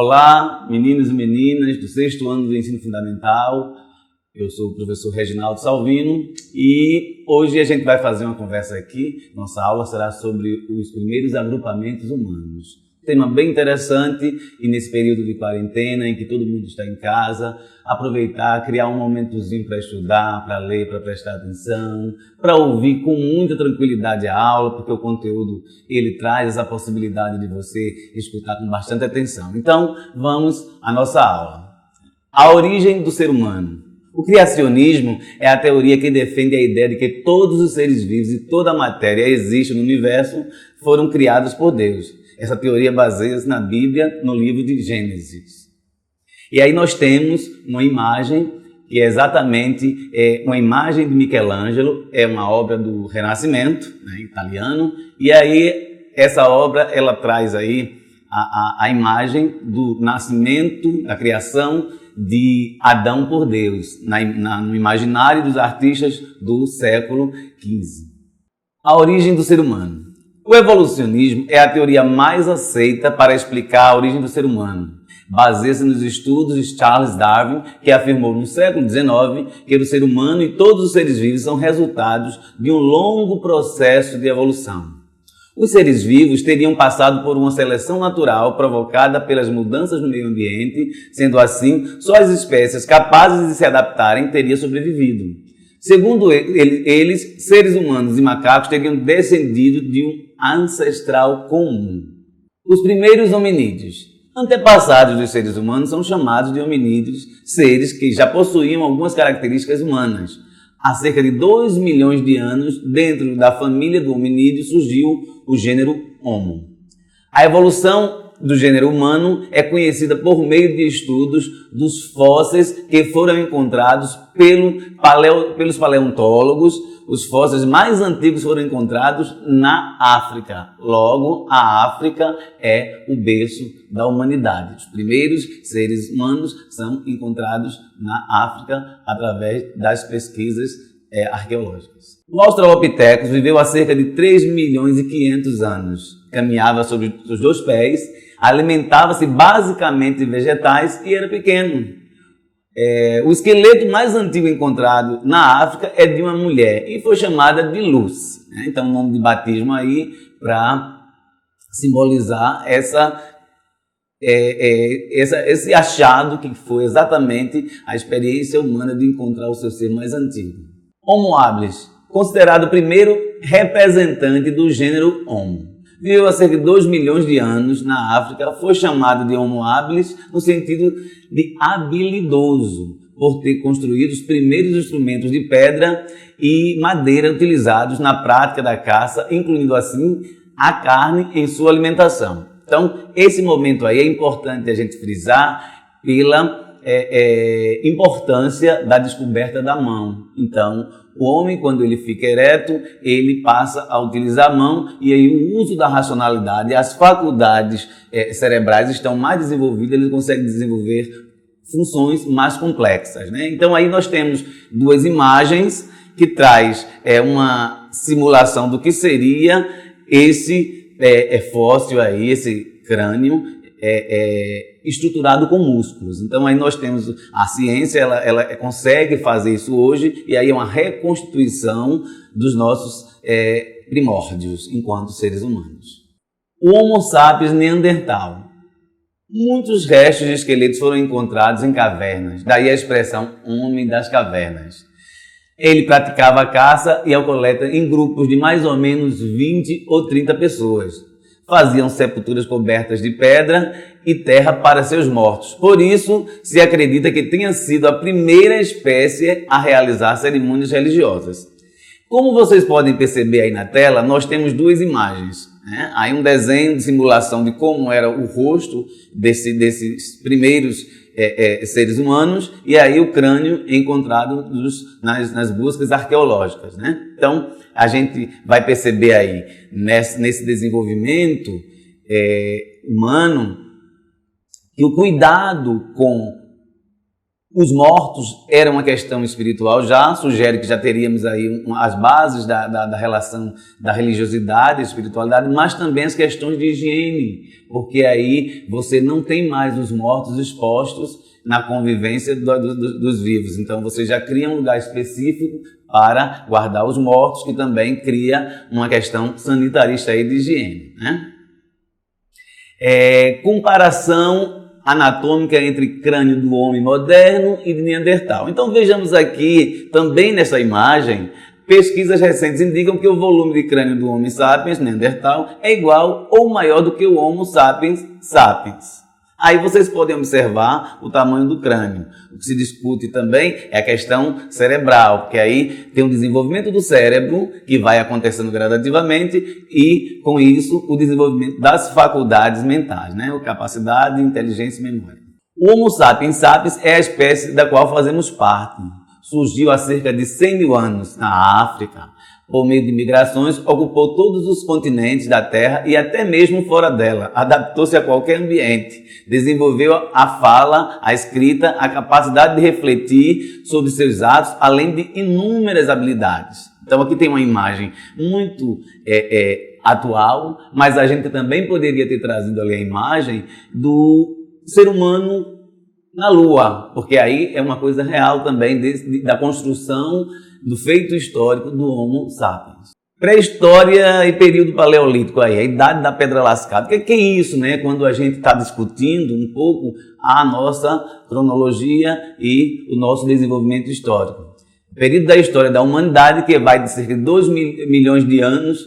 Olá, meninos e meninas do sexto ano do ensino fundamental. Eu sou o professor Reginaldo Salvino e hoje a gente vai fazer uma conversa aqui. Nossa aula será sobre os primeiros agrupamentos humanos. Tema bem interessante e nesse período de quarentena em que todo mundo está em casa, aproveitar, criar um momentozinho para estudar, para ler, para prestar atenção, para ouvir com muita tranquilidade a aula, porque o conteúdo ele traz essa possibilidade de você escutar com bastante atenção. Então, vamos à nossa aula. A origem do ser humano. O criacionismo é a teoria que defende a ideia de que todos os seres vivos e toda a matéria existe no universo foram criados por Deus. Essa teoria baseia-se na Bíblia, no livro de Gênesis. E aí nós temos uma imagem que é exatamente uma imagem de Michelangelo, é uma obra do Renascimento, né, italiano, e aí essa obra ela traz aí a imagem do nascimento, da criação de Adão por Deus, no imaginário dos artistas do século XV. A origem do ser humano. O evolucionismo é a teoria mais aceita para explicar a origem do ser humano. Baseia-se nos estudos de Charles Darwin, que afirmou no século XIX que o ser humano e todos os seres vivos são resultados de um longo processo de evolução. Os seres vivos teriam passado por uma seleção natural provocada pelas mudanças no meio ambiente, sendo assim, só as espécies capazes de se adaptarem teriam sobrevivido. Segundo eles, seres humanos e macacos teriam descendido de um ancestral comum. Os primeiros hominídeos. Antepassados dos seres humanos são chamados de hominídeos, seres que já possuíam algumas características humanas. Há cerca de 2 milhões de anos, dentro da família do hominídeo, surgiu o gênero Homo. A evolução do gênero humano é conhecida por meio de estudos dos fósseis que foram encontrados pelos paleontólogos. Os fósseis mais antigos foram encontrados na África. Logo, a África é o berço da humanidade. Os primeiros seres humanos são encontrados na África através das pesquisas arqueológicas. O Australopithecus viveu há cerca de 3 milhões e 500 anos. Caminhava sobre os 2 pés, alimentava-se basicamente de vegetais e era pequeno. O esqueleto mais antigo encontrado na África é de uma mulher e foi chamada de Lucy. Então, o nome de batismo aí para simbolizar esse achado que foi exatamente a experiência humana de encontrar o seu ser mais antigo. Homo habilis, considerado o primeiro representante do gênero Homo. Viveu há cerca de 2 milhões de anos na África, foi chamado de Homo habilis no sentido de habilidoso, por ter construído os primeiros instrumentos de pedra e madeira utilizados na prática da caça, incluindo assim a carne em sua alimentação. Então, esse momento aí é importante a gente frisar pela importância da descoberta da mão. Então, o homem, quando ele fica ereto, ele passa a utilizar a mão e aí o uso da racionalidade, as faculdades cerebrais estão mais desenvolvidas, ele consegue desenvolver funções mais complexas, né? Então aí nós temos 2 imagens que traz uma simulação do que seria esse fóssil aí, esse crânio estruturado com músculos. Então aí nós temos a ciência, ela consegue fazer isso hoje e aí é uma reconstituição dos nossos primórdios enquanto seres humanos. O Homo sapiens neandertal. Muitos restos de esqueletos foram encontrados em cavernas, daí a expressão homem das cavernas. Ele praticava a caça e a coleta em grupos de mais ou menos 20 ou 30 pessoas. Faziam sepulturas cobertas de pedra e terra para seus mortos. Por isso, se acredita que tenha sido a primeira espécie a realizar cerimônias religiosas. Como vocês podem perceber aí na tela, nós temos 2 imagens. Aí um desenho de simulação de como era o rosto desses primeiros seres humanos e aí o crânio encontrado nas buscas arqueológicas, né? Então, a gente vai perceber aí nesse desenvolvimento humano que o cuidado com Os mortos eram uma questão espiritual, já sugere que já teríamos aí as bases da relação da religiosidade, espiritualidade, mas também as questões de higiene, porque aí você não tem mais os mortos expostos na convivência dos vivos. Então você já cria um lugar específico para guardar os mortos, que também cria uma questão sanitarista aí de higiene, né? Comparação anatômica entre crânio do homem moderno e de Neandertal. Então vejamos aqui, também nessa imagem, pesquisas recentes indicam que o volume de crânio do Homo sapiens Neandertal é igual ou maior do que o Homo sapiens sapiens. Aí vocês podem observar o tamanho do crânio. O que se discute também é a questão cerebral, porque aí tem um desenvolvimento do cérebro que vai acontecendo gradativamente e, com isso, o desenvolvimento das faculdades mentais, né? Capacidade, inteligência e memória. O Homo sapiens sapiens é a espécie da qual fazemos parte. Surgiu há cerca de 100 mil anos na África. Por meio de migrações, ocupou todos os continentes da Terra e até mesmo fora dela. Adaptou-se a qualquer ambiente. Desenvolveu a fala, a escrita, a capacidade de refletir sobre seus atos, além de inúmeras habilidades. Então aqui tem uma imagem muito atual, mas a gente também poderia ter trazido ali a imagem do ser humano na Lua, porque aí é uma coisa real também da construção do feito histórico do Homo sapiens. Pré-história e período paleolítico aí, a idade da pedra lascada. O que é isso, né? Quando a gente está discutindo um pouco a nossa cronologia e o nosso desenvolvimento histórico. O período da história da humanidade, que vai de cerca de 2 milhões de anos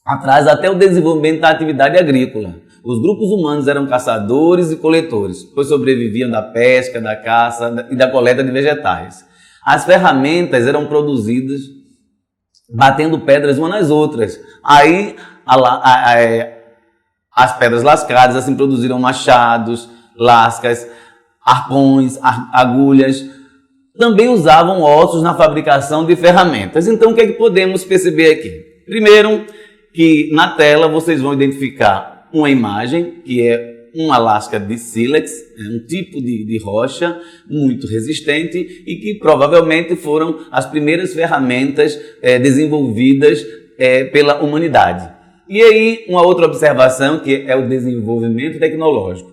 atrás até o desenvolvimento da atividade agrícola. Os grupos humanos eram caçadores e coletores, pois sobreviviam da pesca, da caça e da coleta de vegetais. As ferramentas eram produzidas batendo pedras umas nas outras. Aí as pedras lascadas assim produziram machados, lascas, arpões, agulhas. Também usavam ossos na fabricação de ferramentas. Então o que é que podemos perceber aqui? Primeiro, que na tela vocês vão identificar uma imagem que é uma lasca de sílex, um tipo de rocha muito resistente e que provavelmente foram as primeiras ferramentas desenvolvidas pela humanidade. E aí uma outra observação que é o desenvolvimento tecnológico.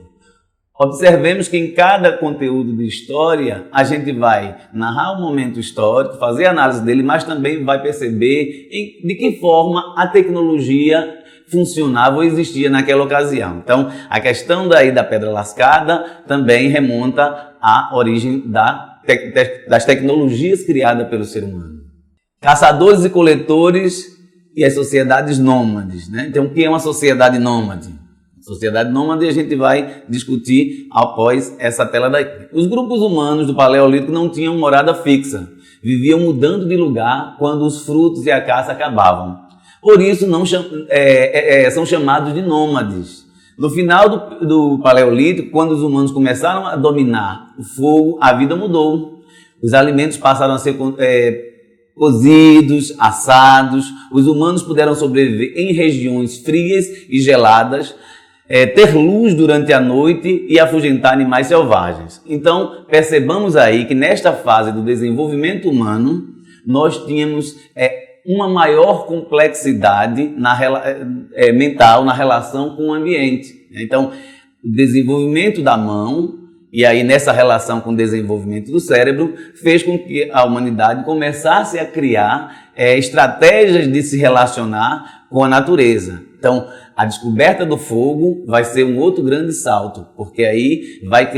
Observemos que em cada conteúdo de história a gente vai narrar um momento histórico, fazer análise dele, mas também vai perceber de que forma a tecnologia funcionava ou existia naquela ocasião. Então, a questão da pedra lascada também remonta à origem das tecnologias criadas pelo ser humano. Caçadores e coletores e as sociedades nômades, né? Então, o que é uma sociedade nômade? Sociedade nômade a gente vai discutir após essa tela daqui. Os grupos humanos do Paleolítico não tinham morada fixa, viviam mudando de lugar quando os frutos e a caça acabavam. Por isso são chamados de nômades. No final do Paleolítico, quando os humanos começaram a dominar o fogo, a vida mudou. Os alimentos passaram a ser cozidos, assados. Os humanos puderam sobreviver em regiões frias e geladas, ter luz durante a noite e afugentar animais selvagens. Então, percebamos aí que nesta fase do desenvolvimento humano, nós tínhamos uma maior complexidade mental na relação com o ambiente. Então, o desenvolvimento da mão, e aí nessa relação com o desenvolvimento do cérebro, fez com que a humanidade começasse a criar estratégias de se relacionar com a natureza. Então, a descoberta do fogo vai ser um outro grande salto, porque aí vai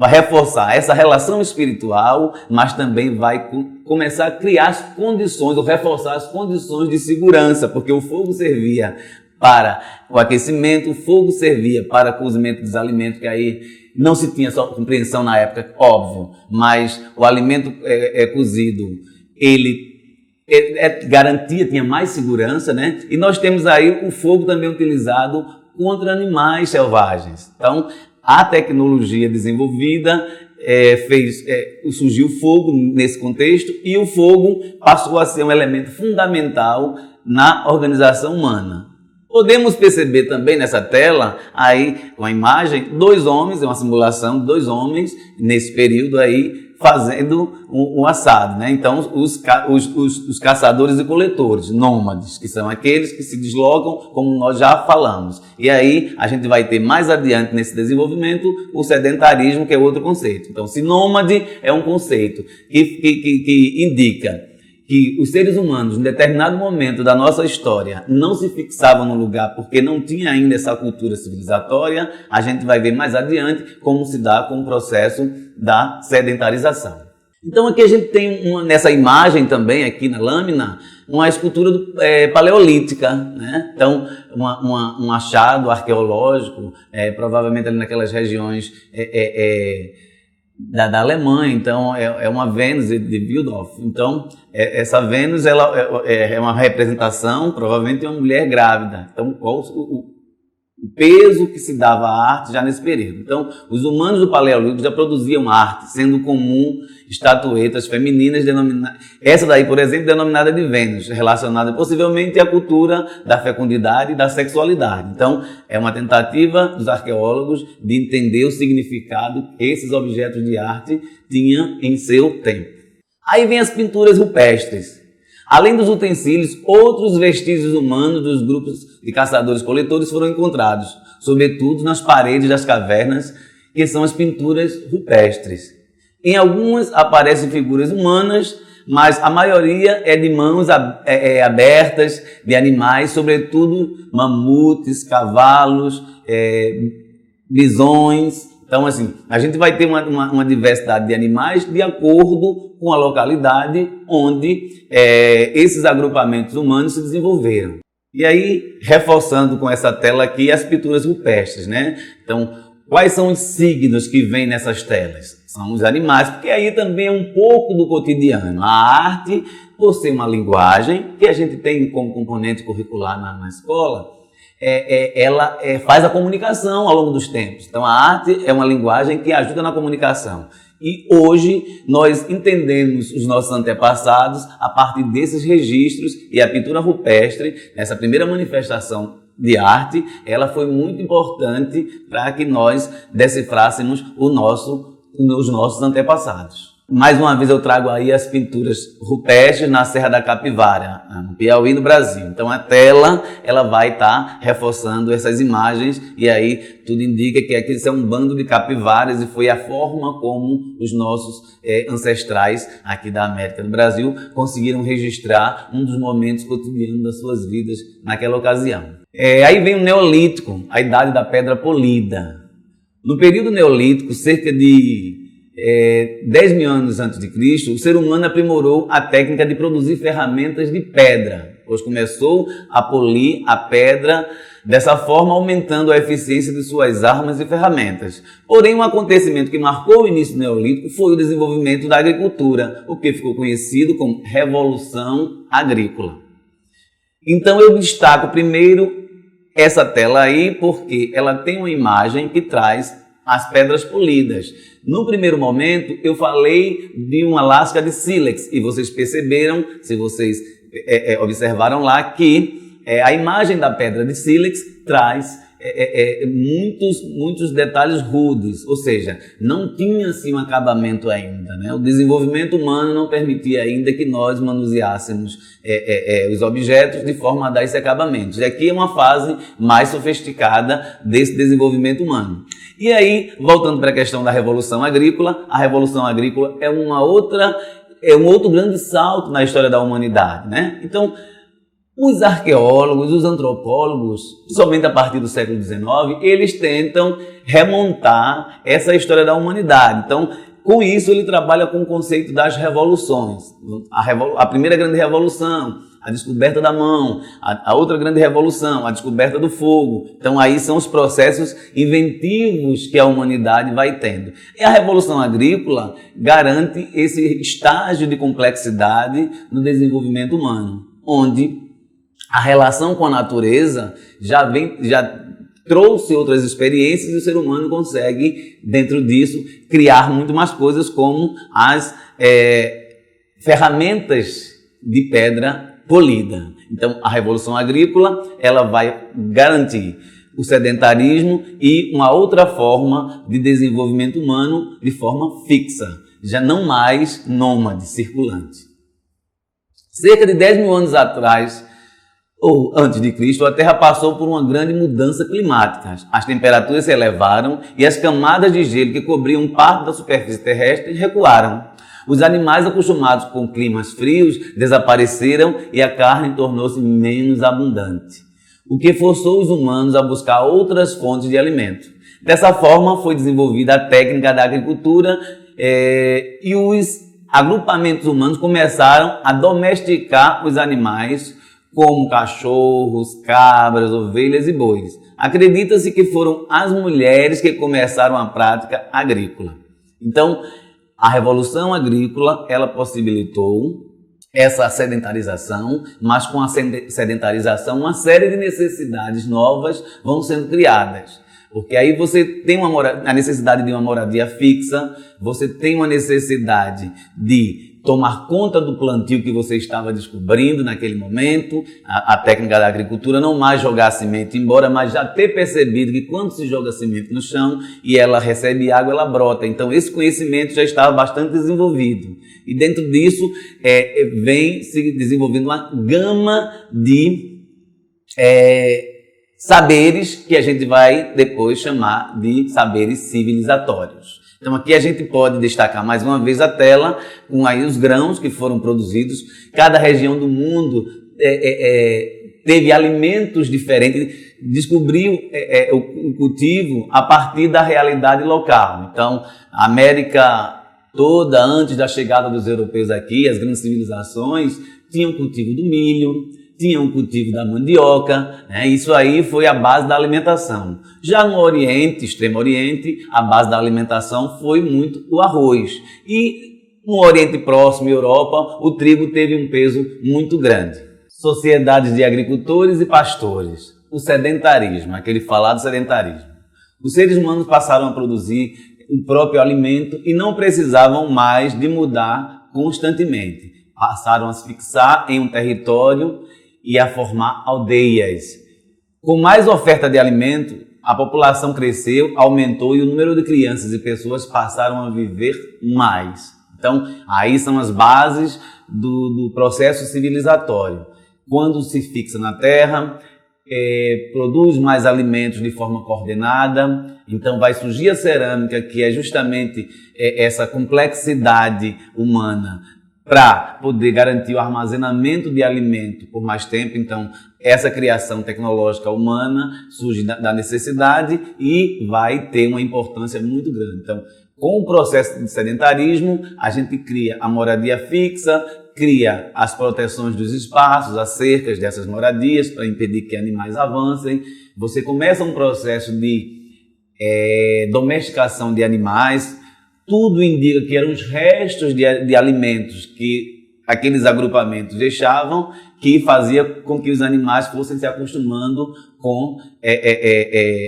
reforçar essa relação espiritual, mas também vai começar a criar as condições, ou reforçar as condições de segurança, porque o fogo servia para o aquecimento, o fogo servia para o cozimento dos alimentos, que aí não se tinha só compreensão na época, óbvio, mas o alimento cozido, ele garantia, tinha mais segurança, né? E nós temos aí o fogo também utilizado contra animais selvagens. Então, a tecnologia desenvolvida surgiu o fogo nesse contexto e o fogo passou a ser um elemento fundamental na organização humana. Podemos perceber também nessa tela, aí com a imagem, dois homens, é uma simulação de dois homens nesse período aí fazendo um assado, né? Então, os caçadores e coletores, nômades, que são aqueles que se deslocam, como nós já falamos. E aí a gente vai ter mais adiante nesse desenvolvimento o sedentarismo, que é outro conceito. Então, se nômade é um conceito que indica que os seres humanos, em determinado momento da nossa história, não se fixavam no lugar porque não tinha ainda essa cultura civilizatória, a gente vai ver mais adiante como se dá com o processo da sedentarização. Então aqui a gente tem, nessa imagem também, aqui na lâmina, uma escultura paleolítica, né? Então, um achado arqueológico, provavelmente ali naquelas regiões da Alemanha. Então é uma Vênus de Wildorf. Então essa Vênus ela é uma representação provavelmente de uma mulher grávida. Então qual o peso que se dava à arte já nesse período? Então os humanos do Paleolítico já produziam arte, sendo comum estatuetas femininas denominadas, essa daí, por exemplo, denominada de Vênus, relacionada possivelmente à cultura da fecundidade e da sexualidade. Então é uma tentativa dos arqueólogos de entender o significado que esses objetos de arte tinham em seu tempo. Aí vem as pinturas rupestres. Além dos utensílios, outros vestígios humanos dos grupos de caçadores-coletores foram encontrados, sobretudo nas paredes das cavernas, que são as pinturas rupestres. Em algumas aparecem figuras humanas, mas a maioria é de mãos abertas de animais, sobretudo mamutes, cavalos, bisões. Então, assim, a gente vai ter uma diversidade de animais de acordo com a localidade onde esses agrupamentos humanos se desenvolveram. E aí, reforçando com essa tela aqui as pinturas rupestres, né? Então, quais são os signos que vêm nessas telas? São os animais, porque aí também é um pouco do cotidiano. A arte, por ser uma linguagem que a gente tem como componente curricular na escola, ela faz a comunicação ao longo dos tempos. Então a arte é uma linguagem que ajuda na comunicação. E hoje nós entendemos os nossos antepassados a partir desses registros, e a pintura rupestre, nessa primeira manifestação de arte, ela foi muito importante para que nós decifrássemos os nossos antepassados. Mais uma vez eu trago aí as pinturas rupestres na Serra da Capivara, no Piauí, no Brasil. Então a tela ela vai estar reforçando essas imagens, e aí tudo indica que aqui é um bando de capivaras, e foi a forma como os nossos ancestrais aqui da América do Brasil conseguiram registrar um dos momentos cotidianos das suas vidas naquela ocasião. Aí vem o Neolítico, a Idade da Pedra Polida. No período Neolítico, cerca de 10 mil anos antes de Cristo, o ser humano aprimorou a técnica de produzir ferramentas de pedra, pois começou a polir a pedra, dessa forma aumentando a eficiência de suas armas e ferramentas. Porém, um acontecimento que marcou o início do Neolítico foi o desenvolvimento da agricultura, o que ficou conhecido como Revolução Agrícola. Então eu destaco primeiro essa tela aí, porque ela tem uma imagem que traz as pedras polidas. No primeiro momento, eu falei de uma lasca de sílex, e vocês perceberam, se vocês observaram lá, que a imagem da pedra de sílex traz muitos detalhes rudes, ou seja, não tinha assim um acabamento ainda, né? O desenvolvimento humano não permitia ainda que nós manuseássemos os objetos de forma a dar esse acabamento. E aqui é uma fase mais sofisticada desse desenvolvimento humano. E aí, voltando para a questão da Revolução Agrícola, a Revolução Agrícola é um outro grande salto na história da humanidade, né? Então, os arqueólogos, os antropólogos, somente a partir do século XIX, eles tentam remontar essa história da humanidade. Então, com isso, ele trabalha com o conceito das revoluções. A primeira grande revolução, a descoberta da mão, a outra grande revolução, a descoberta do fogo. Então, aí são os processos inventivos que a humanidade vai tendo. E a Revolução Agrícola garante esse estágio de complexidade no desenvolvimento humano, onde a relação com a natureza já trouxe outras experiências, e o ser humano consegue, dentro disso, criar muito mais coisas, como as ferramentas de pedra polida. Então, a revolução agrícola, ela vai garantir o sedentarismo e uma outra forma de desenvolvimento humano de forma fixa, já não mais nômade, circulante. Cerca de 10 mil anos atrás, ou antes de Cristo, a Terra passou por uma grande mudança climática. As temperaturas se elevaram e as camadas de gelo que cobriam parte da superfície terrestre recuaram. Os animais acostumados com climas frios desapareceram e a carne tornou-se menos abundante, o que forçou os humanos a buscar outras fontes de alimento. Dessa forma, foi desenvolvida a técnica da agricultura e os agrupamentos humanos começaram a domesticar os animais, como cachorros, cabras, ovelhas e bois. Acredita-se que foram as mulheres que começaram a prática agrícola. Então, a Revolução Agrícola, ela possibilitou essa sedentarização, mas com a sedentarização, uma série de necessidades novas vão sendo criadas. Porque aí você tem a necessidade de uma moradia fixa, você tem uma necessidade de tomar conta do plantio que você estava descobrindo naquele momento, a técnica da agricultura, não mais jogar semente embora, mas já ter percebido que quando se joga semente no chão e ela recebe água, ela brota. Então esse conhecimento já estava bastante desenvolvido. E dentro disso vem se desenvolvendo uma gama de saberes que a gente vai depois chamar de saberes civilizatórios. Então aqui a gente pode destacar mais uma vez a tela com aí os grãos que foram produzidos. Cada região do mundo teve alimentos diferentes, descobriu o cultivo a partir da realidade local. Então a América toda, antes da chegada dos europeus aqui, as grandes civilizações tinham cultivo do milho, tinham o cultivo da mandioca, né? Isso aí foi a base da alimentação. Já no Oriente, Extremo Oriente, a base da alimentação foi muito o arroz. E no Oriente Próximo, Europa, o trigo teve um peso muito grande. Sociedades de agricultores e pastores. O sedentarismo, aquele falado sedentarismo. Os seres humanos passaram a produzir o próprio alimento e não precisavam mais de mudar constantemente. Passaram a se fixar em um território e a formar aldeias. Com mais oferta de alimento, a população cresceu, aumentou e o número de crianças e pessoas passaram a viver mais. Então, aí são as bases do processo civilizatório. Quando se fixa na terra, produz mais alimentos de forma coordenada, então vai surgir a cerâmica, que é justamente essa complexidade humana, para poder garantir o armazenamento de alimento por mais tempo. Então, essa criação tecnológica humana surge da necessidade e vai ter uma importância muito grande. Então, com o processo de sedentarismo, a gente cria a moradia fixa, cria as proteções dos espaços, as cercas dessas moradias para impedir que animais avancem. Você começa um processo de domesticação de animais. Tudo indica que eram os restos de alimentos que aqueles agrupamentos deixavam, que fazia com que os animais fossem se acostumando com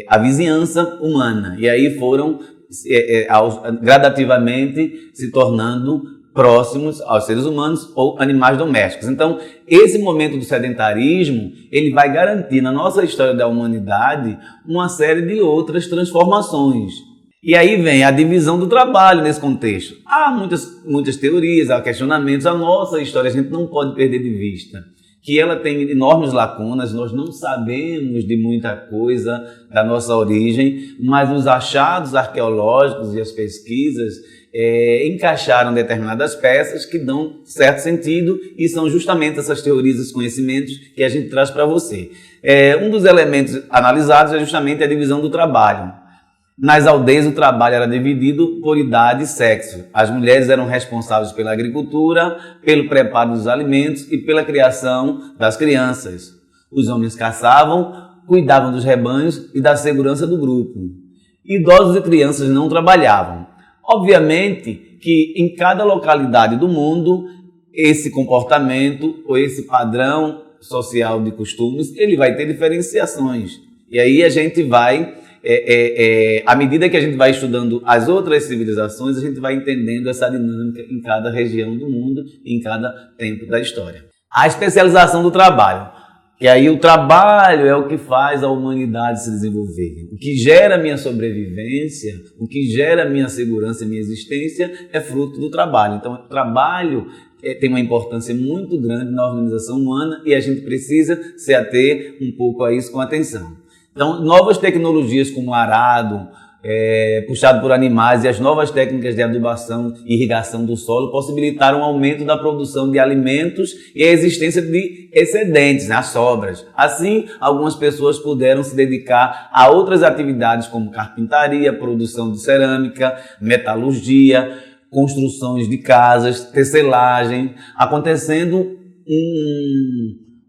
a vizinhança humana. E aí foram gradativamente se tornando próximos aos seres humanos ou animais domésticos. Então, esse momento do sedentarismo, ele vai garantir na nossa história da humanidade uma série de outras transformações. E aí vem a divisão do trabalho nesse contexto. Há muitas teorias, há questionamentos. A nossa história a gente não pode perder de vista, que ela tem enormes lacunas, nós não sabemos de muita coisa da nossa origem, mas os achados arqueológicos e as pesquisas encaixaram determinadas peças que dão certo sentido e são justamente essas teorias, esses conhecimentos que a gente traz para você. Um dos elementos analisados é justamente a divisão do trabalho. Nas aldeias, o trabalho era dividido por idade e sexo. As mulheres eram responsáveis pela agricultura, pelo preparo dos alimentos e pela criação das crianças. Os homens caçavam, cuidavam dos rebanhos e da segurança do grupo. Idosos e crianças não trabalhavam. Obviamente que em cada localidade do mundo, esse comportamento ou esse padrão social de costumes, ele vai ter diferenciações. E aí a gente vai... à medida que a gente vai estudando as outras civilizações, a gente vai entendendo essa dinâmica em cada região do mundo, em cada tempo da história. A especialização do trabalho. E aí o trabalho é o que faz a humanidade se desenvolver. O que gera a minha sobrevivência, o que gera a minha segurança e minha existência é fruto do trabalho. Então o trabalho tem uma importância muito grande na organização humana e a gente precisa se ater um pouco a isso com atenção. Então novas tecnologias como o arado, puxado por animais e as novas técnicas de adubação e irrigação do solo possibilitaram um aumento da produção de alimentos e a existência de excedentes, as sobras. Assim, algumas pessoas puderam se dedicar a outras atividades como carpintaria, produção de cerâmica, metalurgia, construções de casas, tecelagem, acontecendo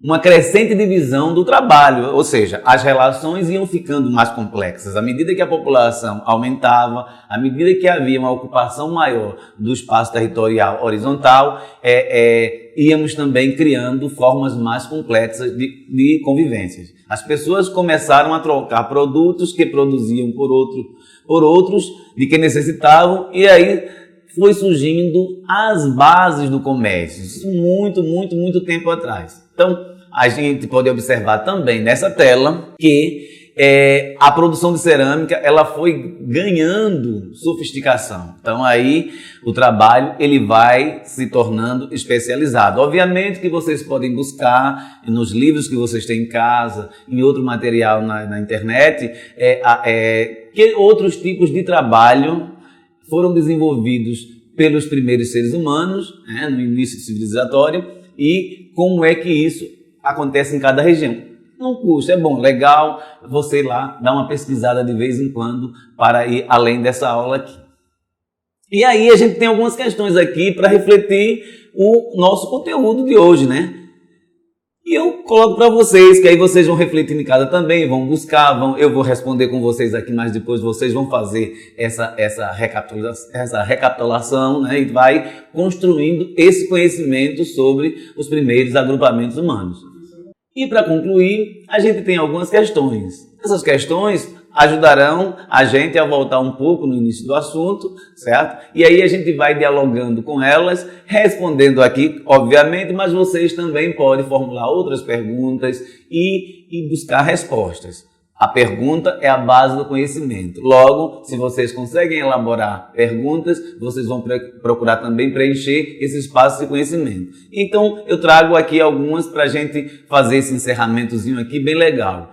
uma crescente divisão do trabalho, ou seja, as relações iam ficando mais complexas. À medida que a população aumentava, à medida que havia uma ocupação maior do espaço territorial horizontal, íamos também criando formas mais complexas de convivências. As pessoas começaram a trocar produtos que produziam por outros de que necessitavam, e aí foi surgindo as bases do comércio, isso muito tempo atrás. Então, a gente pode observar também nessa tela que a produção de cerâmica ela foi ganhando sofisticação. Então aí o trabalho ele vai se tornando especializado. Obviamente que vocês podem buscar nos livros que vocês têm em casa, em outro material na internet, que outros tipos de trabalho foram desenvolvidos pelos primeiros seres humanos, no início civilizatório, e como é que isso acontece em cada região. Não custa, é bom, legal você ir lá dar uma pesquisada de vez em quando para ir além dessa aula aqui. E aí a gente tem algumas questões aqui para refletir o nosso conteúdo de hoje, né? E eu coloco para vocês, que aí vocês vão refletir em casa também, vão buscar, eu vou responder com vocês aqui, mas depois vocês vão fazer essa recapitulação, né? E vai construindo esse conhecimento sobre os primeiros agrupamentos humanos. E para concluir, a gente tem algumas questões. Essas questões ajudarão a gente a voltar um pouco no início do assunto, certo? E aí a gente vai dialogando com elas, respondendo aqui, obviamente, mas vocês também podem formular outras perguntas e buscar respostas. A pergunta é a base do conhecimento. Logo, se vocês conseguem elaborar perguntas, vocês vão procurar também preencher esse espaço de conhecimento. Então, eu trago aqui algumas para a gente fazer esse encerramentozinho aqui bem legal.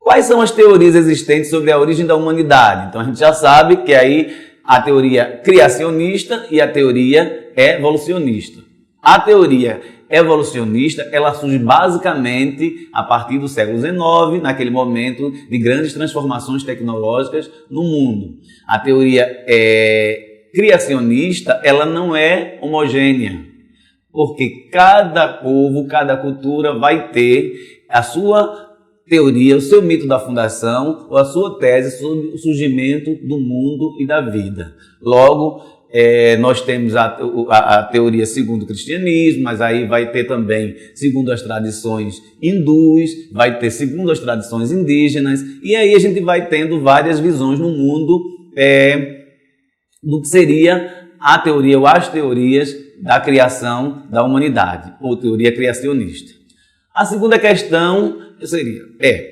Quais são as teorias existentes sobre a origem da humanidade? Então a gente já sabe que aí a teoria criacionista e a teoria evolucionista. A teoria evolucionista, ela surge basicamente a partir do século XIX, naquele momento de grandes transformações tecnológicas no mundo. A teoria criacionista, ela não é homogênea, porque cada povo, cada cultura vai ter a sua teoria, o seu mito da fundação ou a sua tese sobre o surgimento do mundo e da vida. Logo, nós temos a teoria segundo o cristianismo, mas aí vai ter também segundo as tradições hindus, vai ter segundo as tradições indígenas, e aí a gente vai tendo várias visões no mundo do que seria a teoria ou as teorias da criação da humanidade, ou teoria criacionista. A segunda questão seria,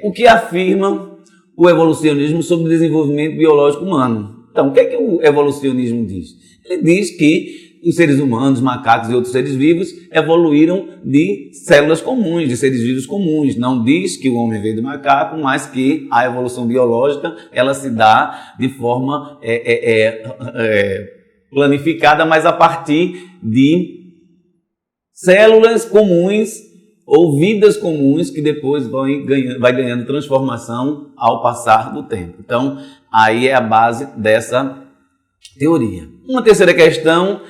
o que afirma o evolucionismo sobre o desenvolvimento biológico humano? Então, o que é que o evolucionismo diz? Ele diz que os seres humanos, macacos e outros seres vivos evoluíram de células comuns, de seres vivos comuns. Não diz que o homem veio do macaco, mas que a evolução biológica ela se dá de forma planificada, mas a partir de células comuns ou vidas comuns que depois vai ganhando transformação ao passar do tempo. Então, aí é a base dessa teoria. Uma terceira questão,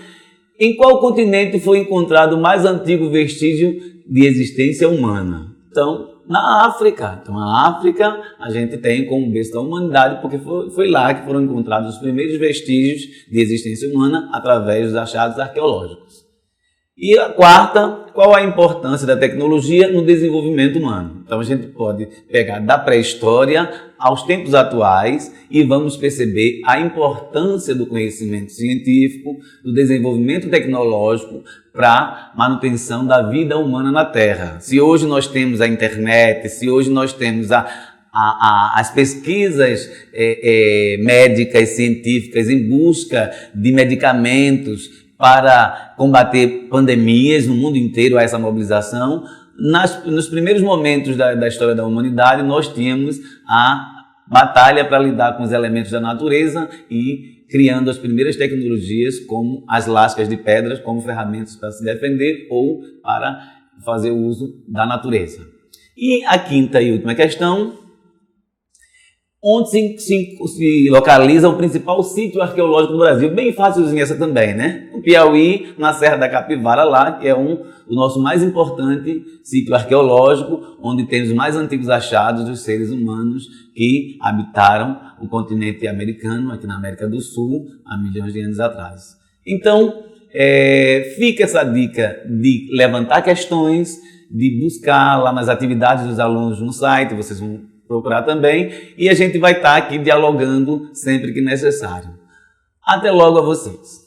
em qual continente foi encontrado o mais antigo vestígio de existência humana? Então, na África. Então, a África a gente tem como berço da humanidade, porque foi lá que foram encontrados os primeiros vestígios de existência humana através dos achados arqueológicos. E a quarta qual a importância da tecnologia no desenvolvimento humano? Então a gente pode pegar da pré-história aos tempos atuais e vamos perceber a importância do conhecimento científico, do desenvolvimento tecnológico para a manutenção da vida humana na Terra. Se hoje nós temos a internet, se hoje nós temos as pesquisas médicas, científicas em busca de medicamentos para combater pandemias no mundo inteiro, essa mobilização, nos primeiros momentos da história da humanidade, nós tínhamos a batalha para lidar com os elementos da natureza e criando as primeiras tecnologias como as lascas de pedras como ferramentas para se defender ou para fazer o uso da natureza. E a quinta e última questão: onde se localiza o principal sítio arqueológico do Brasil? Bem fácilzinho essa também, né? O Piauí, na Serra da Capivara lá, que é o nosso mais importante sítio arqueológico, onde tem os mais antigos achados dos seres humanos que habitaram o continente americano, aqui na América do Sul, há milhões de anos atrás. Então, fica essa dica de levantar questões, de buscar lá nas atividades dos alunos no site, vocês vão procurar também, e a gente vai estar aqui dialogando sempre que necessário. Até logo a vocês!